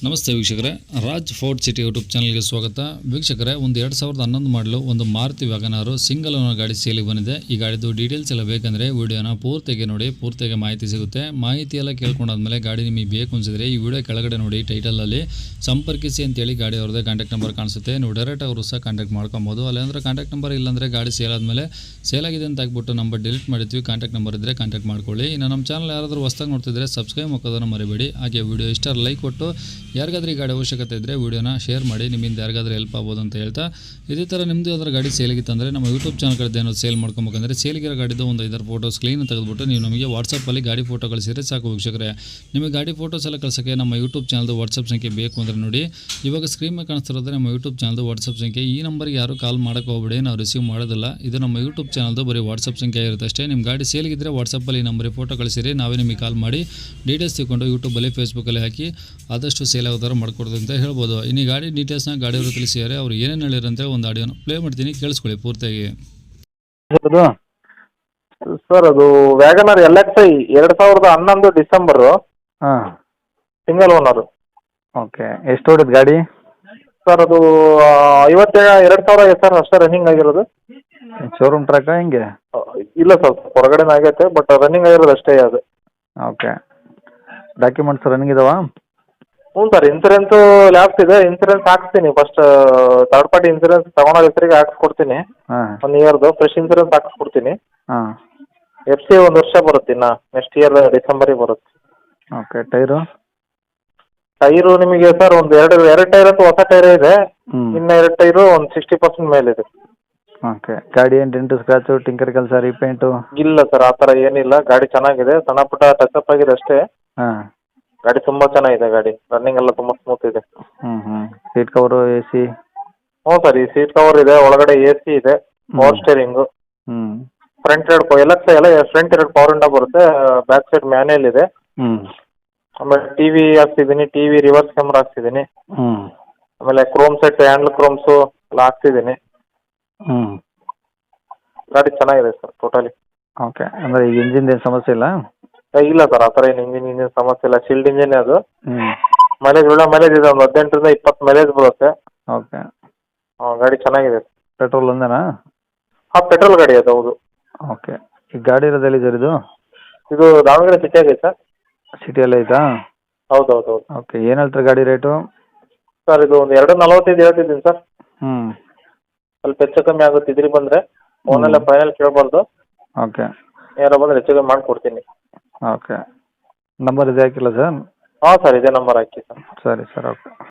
ನಮಸ್ತೆ ವೀಕ್ಷಕರೇ, Raj fort city YouTube ಚಾನಲ್ಗೆ ಸ್ವಾಗತ. ವೀಕ್ಷಕರೇ, ಒಂದು 2011 ಮಾಡಲು ಒಂದು ಮಾರುತಿ ವ್ಯಾಗನಾರು ಸಿಂಗಲ್ ಓನರ್ ಗಾಡಿ ಸೇಲಿಗೆ ಬಂದಿದೆ. ಈ ಗಾಡಿದು ಡೀಟೇಲ್ಸ್ ಎಲ್ಲ ಬೇಕಂದರೆ ವಿಡಿಯೋನ ಪೂರ್ತಿಗೆ ನೋಡಿ, ಪೂರ್ತಿಗೆ ಮಾಹಿತಿ ಸಿಗುತ್ತೆ. ಮಾಹಿತಿ ಎಲ್ಲ ಕೇಳ್ಕೊಂಡಾದ್ಮೇಲೆ ಗಾಡಿ ನಿಮಗೆ ಬೇಕು ಅನಿಸಿದ್ರೆ ಈ ವಿಡಿಯೋ ಕೆಳಗಡೆ ನೋಡಿ ಟೈಟಲಲ್ಲಿ ಸಂಪರ್ಕಿಸಿ ಅಂತೇಳಿ ಗಾಡಿ ಅವ್ರದ್ದೇ ಕಾಂಟ್ಯಾಕ್ಟ್ ನಂಬರ್ ಕಾಣಿಸುತ್ತೆ. ನೀವು ಡೈರೆಕ್ಟ್ ಅವರು ಸಹ ಕಾಂಟ್ಯಾಕ್ಟ್ ಮಾಡ್ಕೊಬೋದು. ಅಲ್ಲಾಂದರೆ ಕಾಂಟ್ಯಾಕ್ಟ್ ನಂಬರ್ ಇಲ್ಲಾಂದರೆ ಗಾಡಿ ಸೇಲ್ ಆದಮೇಲೆ ಸೇಲ್ ಆಗಿದೆ ಅಂತ ಹಾಕ್ಬಿಟ್ಟು ನಂಬರ್ ಡಿಲೀಟ್ ಮಾಡಿರ್ತೀವಿ. ಕಾಂಟ್ಯಾಕ್ಟ್ ನಂಬರ್ ಇದ್ದರೆ ಕಾಂಟ್ಯಾಕ್ಟ್ ಮಾಡ್ಕೊಳ್ಳಿ. ಇನ್ನು ನಮ್ಮ ಚಾನಲ್ ಯಾರಾದರೂ ಹೊಸದಾಗಿ ನೋಡ್ತಿದ್ರೆ ಸಬ್ಸ್ಕ್ರೈಬ್ ಮಾಡೋದನ್ನು ಮರಿಬೇಡಿ. ಹಾಗೆ ವಿಡಿಯೋ ಇಷ್ಟ ಲೈಕ್ ಕೊಟ್ಟು ಯಾರಿಗಾದ್ರೂ ಈ ಗಾಡಿ ಅವಶ್ಯಕತೆ ಇದ್ದರೆ ವಿಡಿಯೋನ ಶೇರ್ ಮಾಡಿ, ನಿಮ್ಮಿಂದ ಯಾರಿಗಾದ್ರೂ ಹೆಲ್ಪ್ ಆಗ್ಬೋದು ಅಂತ ಹೇಳ್ತಾ, ಇದೇ ಥರ ನಿಮ್ಮದು ಯಾವ್ದಾರು ಗಾಡಿ ಸೇಲಿಗಿತ್ತಂದರೆ ನಮ್ಮ ಯೂಟ್ಯೂಬ್ ಚಾನಲ್ ಕಡೆ ಏನಾದ್ರು ಸೇಲ್ ಮಾಡ್ಕೊಬೇಕಂದ್ರೆ ಸೇಲಿಗಿರೋ ಗಾಡಿದು ಒಂದು 5 ಫೋಟೋಸ್ ಕ್ಲೀನ್ ತೆಗೆದುಬಿಟ್ಟು ನೀವು ನಮಗೆ ವಾಟ್ಸಪ್ಪಲ್ಲಿ ಗಾಡಿ ಫೋಟೋ ಕಳಿಸಿದ್ರೆ ಸಾಕು ವೀಕ್ಷಕರೇ. ನಿಮಗೆ ಗಾಡಿ ಫೋಟೋಸ್ ಎಲ್ಲ ಕಳ್ಸೋಕ್ಕೆ ನಮ್ಮ ಯೂಟ್ಯೂಬ್ ಚಾನಲ್ದು ವಾಟ್ಸಪ್ ಸಂಖ್ಯೆ ಬೇಕು ಅಂದರೆ ನೋಡಿ, ಇವಾಗ ಸ್ಕ್ರೀನ್ ಮೇಲೆ ಕಾಣಿಸ್ತಿರೋದ್ರೆ ನಮ್ಮ ಯೂಟ್ಯೂಬ್ ಚಾನಲ್ದು ವಾಟ್ಸಪ್ ಸಂಖ್ಯೆ. ಈ ನಂಬರ್ಗೆ ಯಾರು ಕಾಲ್ ಮಾಡೋಕ್ಕೆ ಹೋಗ್ಬೇಡಿ, ನಾವು ರಿಸೀವ್ ಮಾಡೋದಿಲ್ಲ. ಇದು ನಮ್ಮ ಯೂಟ್ಯೂಬ್ ಚಾನಲ್ದು ಬರೀ ವಾಟ್ಸಪ್ ಸಂಖ್ಯೆ ಇರುತ್ತೆ ಅಷ್ಟೇ. ನಿಮ್ಮ ಗಾಡಿ ಸೇಲಿಗಿದ್ರೆ ವಾಟ್ಸಪ್ಪಲ್ಲಿ ಈ ನಂಬರಿಗೆ ಫೋಟೋ ಕಳಿಸಿರಿ, ನಾವೇ ನಿಮಗೆ ಕಾಲ್ ಮಾಡಿ ಡೀಟೇಲ್ಸ್ ತಿಳ್ಕೊಂಡು ಯೂಟ್ಯೂಬಲ್ಲಿ ಫೇಸ್ಬುಕ್ಕಲ್ಲಿ ಹಾಕಿ ಆದಷ್ಟು ಸೇಲ್ ಆಗೋದಾರು ಮಾಡ್ಕೊಡೋದು ಅಂತ ಹೇಳ್ಬೋದು. ಇನ್ನು ಗಾಡಿ ಡೀಟೇಲ್ಸ್ನ ಗಾಡಿಯವರು ತಿಳಿಸಿದ್ದಾರೆ. ಅವ್ರು ಏನೇನು ಹೇಳಿರಂತೆ ಒಂದು ಆಡಿಯೋನ ಪ್ಲೇ ಮಾಡ್ತೀನಿ, ಕೇಳಿಸ್ಕೊಳ್ಳಿ ಪೂರ್ತಿಯಾಗಿ. ಸರ್, ಅದು WagonR LXi 2011 December, single owner. Okay, ಎಷ್ಟು ಹೊಡಿದ್ ಗಾಡಿ? ಸರ್, ಅದು 52,000 ಸರ್ ಅಷ್ಟೇ ರನ್ನಿಂಗ್ ಆಗಿರೋದು. ಶೋರೂಮ್ ಟ್ರ್ಯಾಕ ಹಿಂಗೆ? ಇಲ್ಲ ಸರ್, ಹೊರಗಡೆನೇ ಆಗೈತೆ, ಬಟ್ ರನ್ನಿಂಗ್ ಆಗಿರೋದು ಅಷ್ಟೇ ಅದು. ಓಕೆ, ಡಾಕ್ಯುಮೆಂಟ್ಸ್ ರನ್ನಿಂಗ್ ಇದಾವ? ಹ್ಞೂ ಸರ್, ಇನ್ಸೂರೆನ್ಸು ಲ್ಯಾಪ್ಸ್ ಇದೆ. ಇನ್ಸೂರೆನ್ಸ್ ಹಾಕ್ಸ್ತೀನಿ. ಫಸ್ಟ್ ಥರ್ಡ್ ಪಾರ್ಟಿ ಇನ್ಸೂರೆನ್ಸ್ ತಗೊಳೋ ಹೆಸರಿಗೆ ಹಾಕ್ಸ್ಕೊಡ್ತೀನಿ. ಹಾಂ, 1 ಇಯರ್ದು ಫ್ರೆಶ್ ಇನ್ಸೂರೆನ್ಸ್ ಹಾಕ್ಸ್ಕೊಡ್ತೀನಿ. ಹಾಂ. FC 1 ವರ್ಷ ಬರುತ್ತೆ, ಇನ್ನು ನೆಕ್ಸ್ಟ್ ಇಯರ್ ಡಿಸೆಂಬರಿಗೆ ಬರುತ್ತೆ. Okay, tyre? ಟೈರು ನಿಮಗೆ ಸರ್ ಒಂದು ಎರಡು ಟೈರ್ ಅಂತೂ ಹೊಸ ಟೈರೇ ಇದೆ. ಇನ್ನು 2 ಟೈರು ಒಂದು 60% ಮೇಲಿದೆ. ಓಕೆ, ಗಾಡಿ ಏನು ಡೆಂಟು ಸ್ಕ್ರಾಚು ಟಿಂಕರ್ ಕೆಲಸ ರೀಪೇಂಟು? ಇಲ್ಲ ಸರ್, ಆ ಥರ ಏನಿಲ್ಲ. ಗಾಡಿ ಚೆನ್ನಾಗಿದೆ, ಸಣ್ಣ ಪುಟ್ಟ ಟಚಪ್ ಆಗಿದೆ ಅಷ್ಟೇ. ಹಾಂ, ಗಾಡಿ ತುಂಬ ಚೆನ್ನಾಗಿದೆ. ಗಾಡಿ ರನ್ನಿಂಗ್ ಎಲ್ಲ ತುಂಬ ಸ್ಮೂತ್ ಇದೆ. Seat cover AC? ಹ್ಞೂ ಸರ್, ಈ ಸೀಟ್ ಕವರ್ ಇದೆ, ಒಳಗಡೆ AC ಇದೆ, ಪವರ್ ಸ್ಟೇರಿಂಗು, ಫ್ರಂಟ್ LXi ಎಲ್ಲ ಫ್ರಂಟ್ 2 ಪವರ್ ವಿಂಡೋ ಬರುತ್ತೆ, ಬ್ಯಾಕ್ ಸೈಡ್ ಮ್ಯಾನ್ಯಲ್ ಇದೆ. ಆಮೇಲೆ TV ಹಾಕ್ಸಿದ್ದೀನಿ, TV ರಿವರ್ಸ್ ಕ್ಯಾಮ್ರಾ ಹಾಕ್ಸಿದ್ದೀನಿ. ಆಮೇಲೆ ಕ್ರೋಮ್ ಸೆಟ್ ಹ್ಯಾಂಡಲ್ ಕ್ರೋಮ್ಸು ಎಲ್ಲ ಹಾಕ್ಸಿದ್ದೀನಿ. ಗಾಡಿ ಚೆನ್ನಾಗಿದೆ ಸರ್ ಟೋಟಲಿ. ಓಕೆ, ಅಂದರೆ ಈಗ ಇಂಜಿನ್ ಏನು ಸಮಸ್ಯೆ ಇಲ್ಲ? ಇಲ್ಲ ಸರ್, ಆ ಥರ ಏನು ಇಂಜಿನ್ ಸಮಸ್ಯೆ ಇಲ್ಲ. ಶಿಲ್ಡ್ ಇಂಜಿನ್ ಅದು. ಮೈಲೇಜ್ ಒಳ್ಳೆ ಮೈಲೇಜ್ ಇದೆ, ಒಂದು 18ರಿಂದ 20 ಮೈಲೇಜ್ ಬರುತ್ತೆ. ಓಕೆ, ಗಾಡಿ ಚೆನ್ನಾಗಿದೆ. ಪೆಟ್ರೋಲ್ ಒಂದೇನಾ? ಹಾಂ, ಪೆಟ್ರೋಲ್ ಗಾಡಿ ಅದು. ಹೌದು. ಓಕೆ, ಈಗ ಗಾಡಿ ಇರೋದು ಎಲ್ಲಿ ಸರ್ ಇದು? ಇದು ದಾವಣಗೆರೆ ಸಿಟಿ ಆಗೈತೆ ಸರ್. ಸಿಟಿಯಲ್ಲೇ ಐತಾ? ಹೌದು. ಓಕೆ, ಏನು ಹೇಳ್ತಾರೆ ಗಾಡಿ ರೇಟು? ಸರ್, ಇದು ಒಂದು 2.45 ಹೇಳ್ತಿದ್ದೀನಿ ಸರ್. ಹ್ಞೂ, ಸ್ವಲ್ಪ ಹೆಚ್ಚು ಕಮ್ಮಿ ಆಗುತ್ತೆ ಇದ್ರಿ ಬಂದರೆ. ಫೋನೆಲ್ಲ ಫೈನಲ್ ಕೇಳಬಾರ್ದು. ಓಕೆ, ಯಾರೋ ಬಂದರೆ ಹೆಚ್ಚು ಕಮ್ಮಿ ಮಾಡಿಕೊಡ್ತೀನಿ. ಓಕೆ, ನಂಬರ್ ಇದೆ ಹಾಕಿಲ್ಲ ಸರ್? ಹಾಂ ಸರ್, ಇದೇ ನಂಬರ್ ಹಾಕಿ ಸರ್. ಸರಿ ಸರ್, ಓಕೆ.